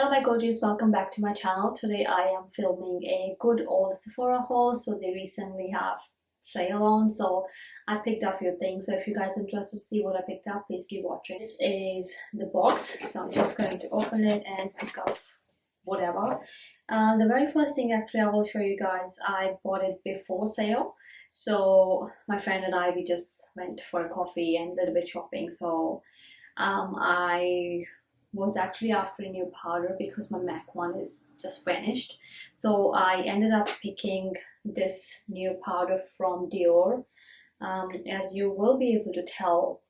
Hello my gorgeous, welcome back to my channel. Today I am filming a good old Sephora haul. So they recently have sale on, so I picked up a few things. So if you guys are interested to see what I picked up, please keep watching. This is the box, so I'm just going to open it and pick up whatever. The very first thing actually I will show you guys, I bought it before sale. So my friend and I, we just went for a coffee and a little bit shopping. So I was actually after a new powder because my MAC one is just finished. So I ended up picking this new powder from Dior. As you will be able to tell,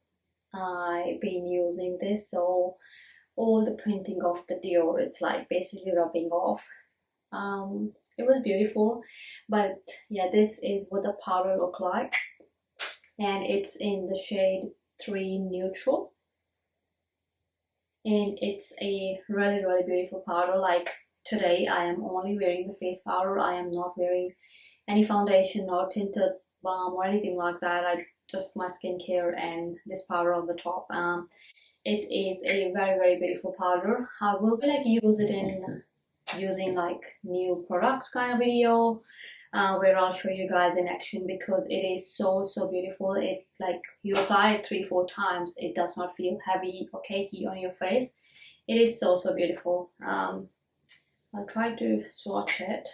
I've been using this, so all the printing of the Dior, it's like basically rubbing off. It was beautiful, but yeah, this is what the powder look like, and it's in the shade 3 Neutral, and it's a really beautiful powder. Like today I am only wearing the face powder. I am not wearing any foundation or tinted balm or anything like that. I just my skincare and this powder on the top. It is a very beautiful powder. I will be like use it in using like new product kind of video, where I'll show you guys in action, because it is so beautiful. It like you apply it 3-4 times, it does not feel heavy or cakey on your face. It is so beautiful. I'll try to swatch it.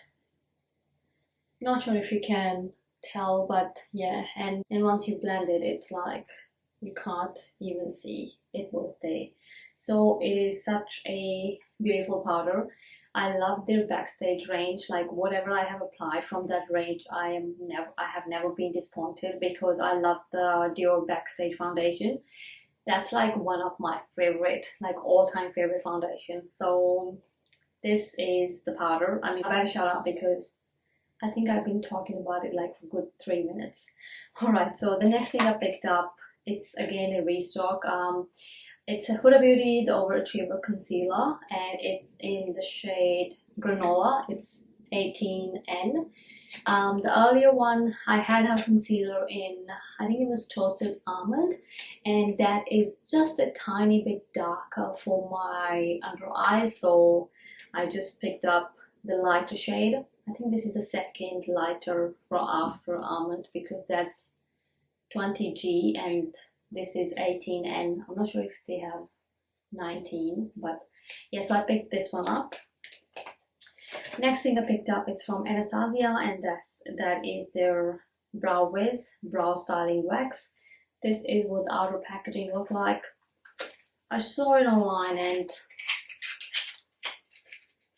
Not sure if you can tell, but yeah, and once you blend it, it's like you can't even see it was there. So it is such a beautiful powder. I love their Backstage range. Like whatever I have applied from that range, I have never been disappointed, because I love the Dior Backstage foundation. That's like one of my favorite, like all-time favorite foundation. So this is the powder. I mean, I better shut up because I think I've been talking about it like for a good 3 minutes. Alright, so the next thing I picked up, it's again a restock. It's a Huda Beauty The Overachiever Concealer, and it's in the shade Granola. It's 18N. The earlier one, I had a concealer in, I think it was Toasted Almond, and that is just a tiny bit darker for my under eyes, so I just picked up the lighter shade. I think this is the second lighter from after Almond, because that's 20G and this is 18N. I'm not sure if they have 19, but yeah, so I picked this one up. Next thing I picked up, it's from Anastasia, and that is their Brow Wiz Brow Styling Wax. This is what the outer packaging look like. I saw it online and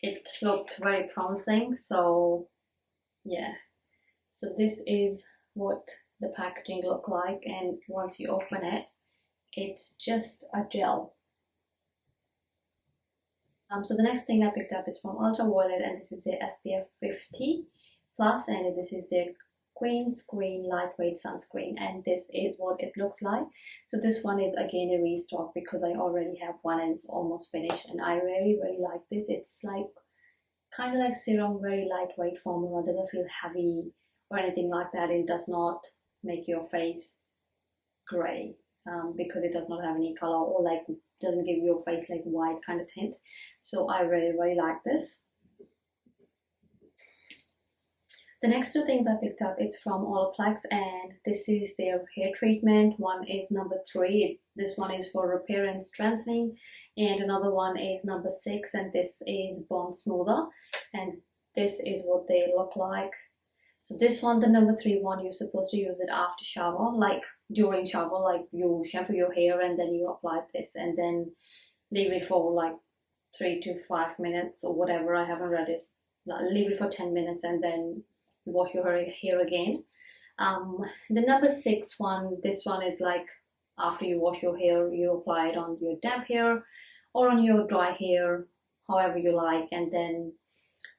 it looked very promising, so yeah. So this is what the packaging look like, and once you open it, it's just a gel. So the next thing I picked up is from Ultraviolet, and this is the SPF 50 plus, and this is the Queen Screen Lightweight Sunscreen, and this is what it looks like. So this one is again a restock because I already have one and it's almost finished, and I really like this. It's like kind of like serum, very lightweight formula, doesn't feel heavy or anything like that. It does not make your face gray, because it does not have any color, or like doesn't give your face like white kind of tint. So I really like this. The next two things I picked up, it's from Olaplex, and this is their hair treatment. One is number 3. This one is for repair and strengthening, and another one is number 6, and this is Bond Smoother, and this is what they look like. So this one, the number 3 one, you're supposed to use it after shower, like during shower, like you shampoo your hair and then you apply this and then leave it for like 3 to 5 minutes or whatever. I haven't read it. Leave it for 10 minutes and then you wash your hair again. The number 6 one, this one is like after you wash your hair, you apply it on your damp hair or on your dry hair, however you like, and then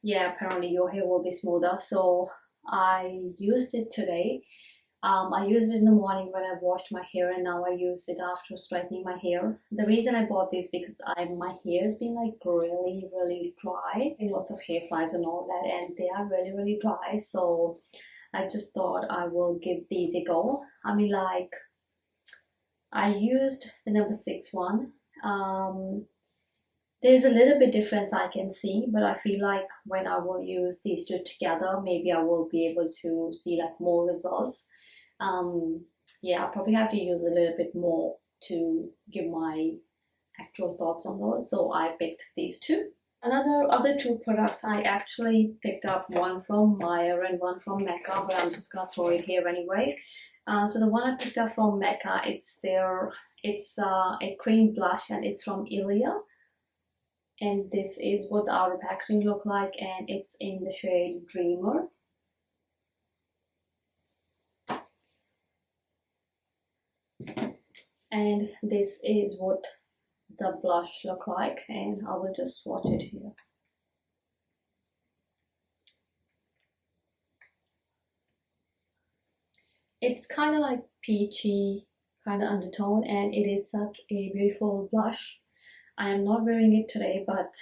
yeah, apparently your hair will be smoother. So I used it today. I used it in the morning when I washed my hair, and now I use it after straightening my hair. The reason I bought this because my hair has been like really dry, and lots of hair flies and all that, and they are really dry. So I just thought I will give these a go. I mean, like I used the number 6 one. There's a little bit difference I can see, but I feel like when I will use these two together, maybe I will be able to see like more results. Um, yeah, I probably have to use a little bit more to give my actual thoughts on those. So I picked these two. Other two products I actually picked up, one from Maya and one from Mecca, but I'm just gonna throw it here anyway. So the one I picked up from Mecca, it's a cream blush and it's from Ilia, and this is what the outer packaging look like, and it's in the shade Dreamer. And this is what the blush look like, and I will just swatch it here. It's kind of like peachy kind of undertone, and it is such a beautiful blush. I am not wearing it today, but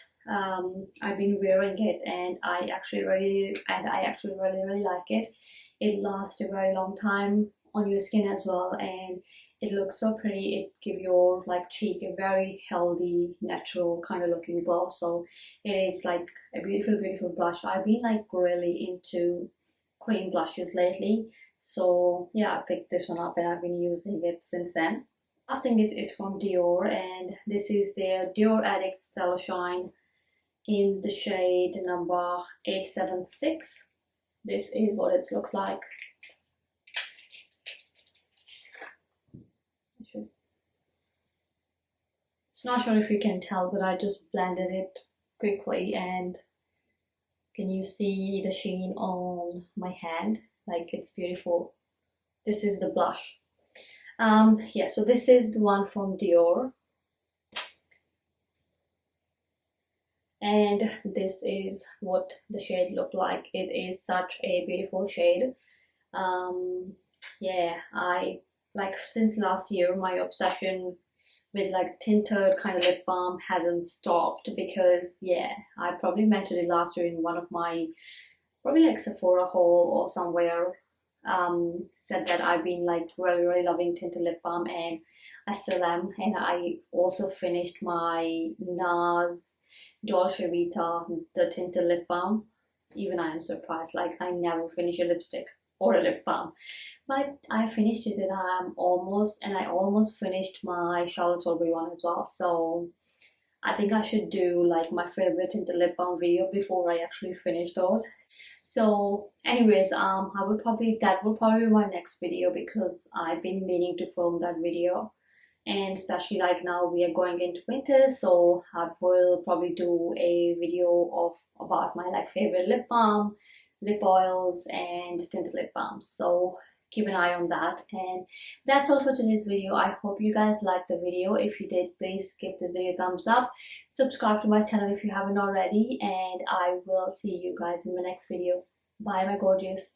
I've been wearing it, and I actually really like it. It lasts a very long time on your skin as well, and it looks so pretty. It gives your like cheek a very healthy, natural kind of looking glow. So it is like a beautiful blush. I've been like really into cream blushes lately, so yeah, I picked this one up and I've been using it since then. Last thing is from Dior, and this is their Dior Addict Stellar Shine in the shade number 876. This is what it looks like. It's not sure if you can tell, but I just blended it quickly, and can you see the sheen on my hand? Like, it's beautiful. This is the blush. Yeah, so this is the one from Dior, and this is what the shade looked like. It is such a beautiful shade. Yeah, I like since last year my obsession with like tinted kind of lip balm hasn't stopped, because yeah, I probably mentioned it last year in one of my probably like Sephora haul or somewhere. Said that I've been like really loving tinted lip balm, and I still am. And I also finished my NARS Dolce Vita, the tinted lip balm. Even I am surprised, like I never finish a lipstick or a lip balm, but I finished it, and I almost finished my Charlotte Tilbury one as well. So I think I should do like my favorite tinted lip balm video before I actually finish those. So anyways, that will probably be my next video, because I've been meaning to film that video, and especially like now we are going into winter, so I will probably do a video about my like favorite lip balm, lip oils, and tinted lip balms. So keep an eye on that. And that's all for today's video. I hope you guys liked the video. If you did, please give this video a thumbs up, subscribe to my channel if you haven't already, and I will see you guys in the next video. Bye my gorgeous.